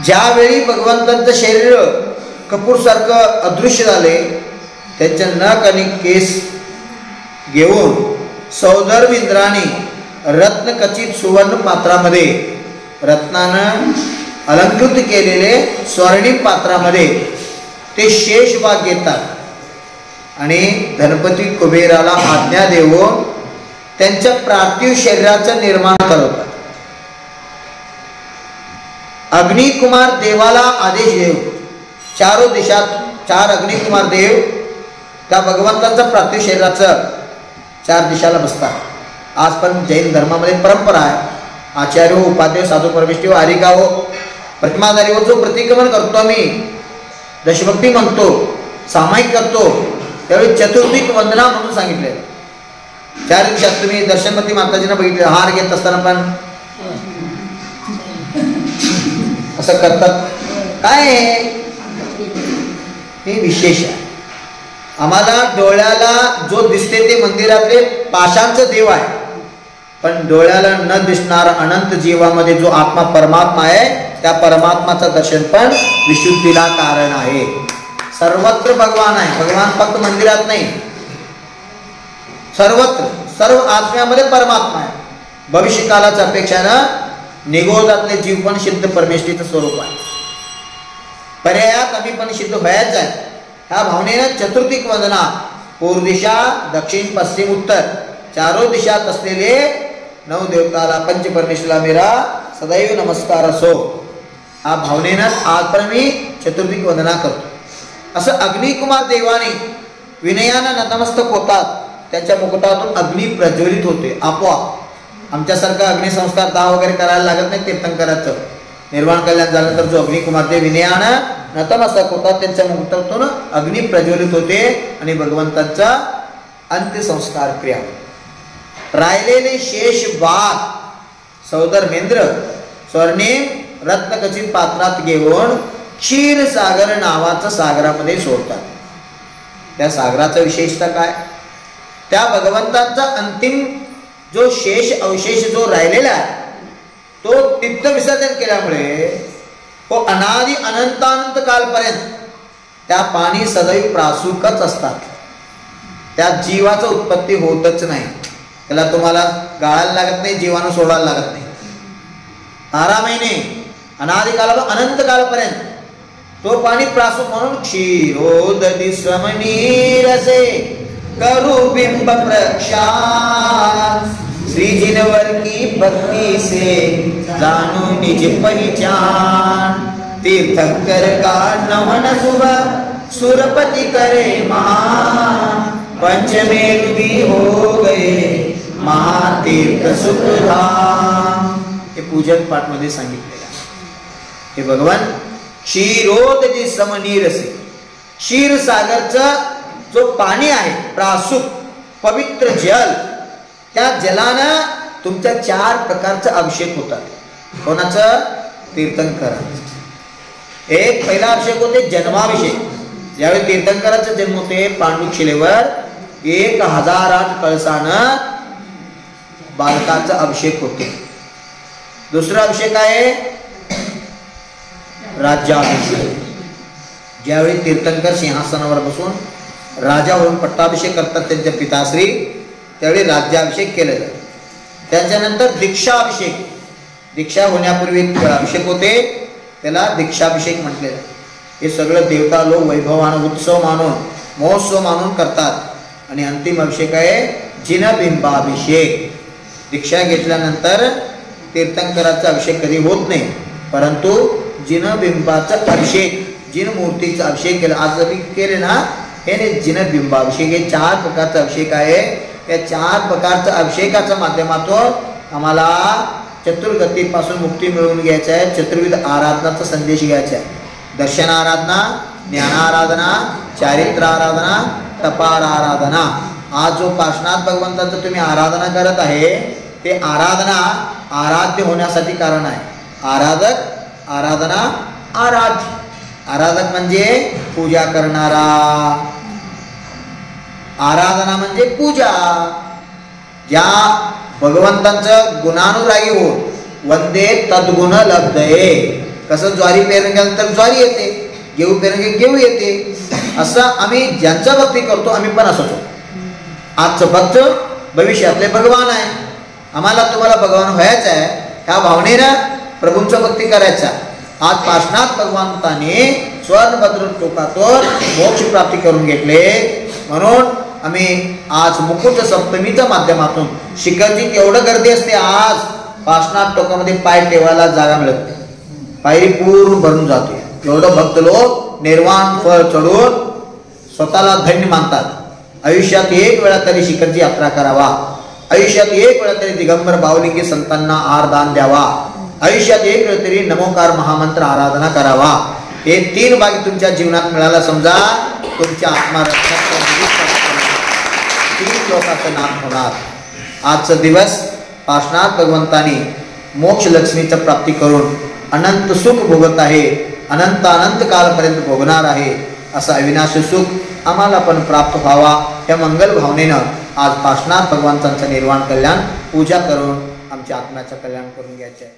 ज्यावेळी भगवंतांचं शरीर कपूरसारखं अदृश्य झाले, त्यांच्या नख आणि केस घेऊन सौंदर्य इंद्राने रत्नखचित सुवर्ण पात्रामध्ये, रत्नानं अलंकृत केलेले स्वर्णिम पात्रामध्ये ते शेषभाग घेतात आणि गणपती कुबेराला आज्ञा देऊन त्यांच्या पार्थिव शरीराचं निर्माण करवतात. अग्निकुमार देवाला आदेश देव चारो दिशात 4 अग्निकुमार देव त्या भगवंतांचं पार्थिव शरीराचं 4 दिशाला बसतात. आज पण जैन धर्मामध्ये परंपरा आहे. आचार्य हो, उपाध्याय, साधू परमेष्ठी हो, आरिका हो, प्रतिमाधारीवर जो प्रतिक्रमण करतो आम्ही, दशभक्ती म्हणतो, सामायिक करतो, त्यावेळी चतुर्दिक वंदना म्हणून सांगितले. 4 दिवसात तुम्ही दर्शनपती माताजींना बघितले, हार घेत असताना पण असं करतात. काय हे विशेष आहे. आम्हाला डोळ्याला जो दिसते ते मंदिरातले पाषाणचं देव आहे, पण डोळ्याला न दिसणार अनंत जीवामध्ये जो आत्मा परमात्मा आहे, त्या परमात्माचं दर्शन पण विशुद्धीला कारण आहे. सर्वत्र भगवान आहे. भगवान फक्त मंदिरात नाही, सर्वत्र सर्व आत्म्यामध्ये परमात्मा आहे. भविष्यकालाच्या अपेक्षानं निगोजातले जीव पण सिद्ध परमेश्वरीचं स्वरूप आहे. पर्यायात आम्ही पण सिद्ध व्हायच आहे. ह्या भावनेनं चतुर्दिक वंदना, पूर्व दिशा, दक्षिण, पश्चिम, उत्तर 4 दिशात असलेले 9 देवताला, पंचपरमेश्वराला मेरा सदैव नमस्कार असो. हा भावनेनं आज पण मी चतुर्दिक वंदना करतो. असं अग्निकुमार देवाने विनयानं नतमस्तक होतात. त्याच्या मुकुटातून अग्नी प्रज्वलित होते आपोआप. आमच्यासारखं अग्निसंस्कार दाह वगैरे करायला लागत नाही. तीर्थंकराचं निर्वाण कल्याण झालं तर जो अग्निकुमार देव विनयानं नतमस्तक होतात, त्यांच्या मुकुटातून अग्नी प्रज्वलित होते आणि भगवंतांचा अंत्यसंस्कार क्रिया. राहिलेले शेष भाग सौधर्मेंद्र स्वर्णिम रत्नखचित पात्रात घेऊन क्षीरसागर नावाचं सागरामध्ये सोडतात. त्या सागराचा विशेषता काय? त्या भगवंतांचा अंतिम जो शेष अवशेष जो राहिलेला आहे, तो तीर्थ विसर्जन केल्यामुळे तो अनादि अनंतानंत कालपर्यंत त्या पाणी सदैव प्रासुकच असतात. त्या जीवाचं उत्पत्ती होतच नाही. त्याला तुम्हाला गाळायला लागत नाही, जीवानं सोडायला लागत नाही. 12 महिने अनादि काल अनंत कालपर्यंत तो पाणी प्रासुक म्हणून क्षीरोदधी समनीरसे करू बिंब प्रक्षाल श्रीजिनवर की भक्ति से जानो निज पहचान तीर्थंकर का नमन सुबह सुरपति करे महान पंचमेल भी हो गए महातीर्थ सुखधाम. हे पूजन पाठ मध्ये सांगितलेलं आहे. हे भगवान क्षीरोदधी समनीरसे, क्षीर सागरचं जो पाणी आहे प्रासुक पवित्र जल, त्या जलानं तुमच्या 4 प्रकारचा अभिषेक होतात. कोणाचं? तीर्थंकरांचं. एक पहिला अभिषेक होते जन्माभिषेक. ज्यावेळी तीर्थंकराचा जन्म होते पांडू शिलेवर 1008 कळसानं बालकाचा अभिषेक होते. दुसरा अभिषेक आहे राज्याभिषेक. ज्यावेळी तीर्थंकर सिंहासनावर बसून राजा होऊन पट्टाभिषेक करतात त्यांच्या पिताश्री, त्यावेळी राज्याभिषेक केले जाते. त्याच्यानंतर दीक्षाभिषेक. दीक्षा होण्यापूर्वी अभिषेक होते, त्याला दीक्षाभिषेक म्हटले. हे सगळं देवता लोक वैभवानं उत्सव मानून महोत्सव मानून करतात. आणि अंतिम अभिषेक आहे जिनबिंबाभिषेक. दीक्षा घेतल्यानंतर तीर्थंकराचा अभिषेक कधी होत नाही, परंतु जिनबिंबाचा अभिषेक, जिन मूर्तीचा अभिषेक केला. आज मी केले ना, हे जिनबिंबाभिषेक. हे 4 प्रकारचा अभिषेक आहे. या 4 प्रकारच्या अभिषेकाच्या माध्यमातून आम्हाला चतुर्गतीपासून मुक्ती मिळवून घ्यायची आहे. चतुर्विध आराधनाचा संदेश घ्यायचा आहे. दर्शन आराधना, ज्ञान आराधना, चारित्र आराधना, तपार आराधना. आज जो पार्श्वनाथ भगवंताचं तुम्ही आराधना करत आहे, ते आराधना आराध्य होण्यासाठी कारण आहे. आराधक, आराधना, आराध्य. आराधक म्हणजे पूजा करणारा, आराधना म्हणजे पूजा. ज्या भगवंतांचं गुणानुरागी होऊन वंदे तद्गुण लब्धये, कसं ज्वारी पेरून गेल्यानंतर ज्वारी येते, गेहू पेरून गेहू येते, असं आम्ही ज्यांचा भक्ती करतो आम्ही पण असंच होतो. आजचं भक्त भविष्यातले भगवान आहे. आम्हाला तुम्हाला भगवान व्हायचं आहे, ह्या भावनेनं प्रभूंचं भक्ती करायचा. आज पार्श्वनाथ भगवंताने स्वर्णभद्र टोकातून मोक्ष प्राप्ती करून घेतले. म्हणून आम्ही आज मुकुट सप्तमीच्या माध्यमातून शिखरजी एवढं गर्दी असते. आज पार्श्वनाथ टोकामध्ये पाय ठेवायला जागा मिळत नाही, पायरी पूर्ण भरून जाते. एवढं भक्त लोक निर्वाण फळ चढून स्वतःला धन्य मानतात. आयुष्यात एक वेळा तरी शिखरची यात्रा करावा, आयुष्यात एक वेळा तरी दिगंबर बावलिंगी संतांना आहारदान द्यावा, आयुष्यात एक वेळ तरी नमोकार महामंत्र आराधना करावा. हे 3 भाग तुमच्या जीवनात मिळाला समजा, तुमच्या आत्मा 3 लोकांचं नाम होणार. आजचा दिवस पार्श्वनाथ भगवंतानी मोक्ष लक्ष्मीचं प्राप्ती करून अनंत सुख भोगत आहे, अनंत अनंत कालपर्यंत भोगणार आहे. असं अविनाशी सुख आम्हाला पण प्राप्त व्हावा या मंगल भावनेनं आज पार्श्वनाथ भगवंतांचं निर्वाण कल्याण पूजा करून आमच्या आत्म्याचं कल्याण करून घ्यायचं आहे.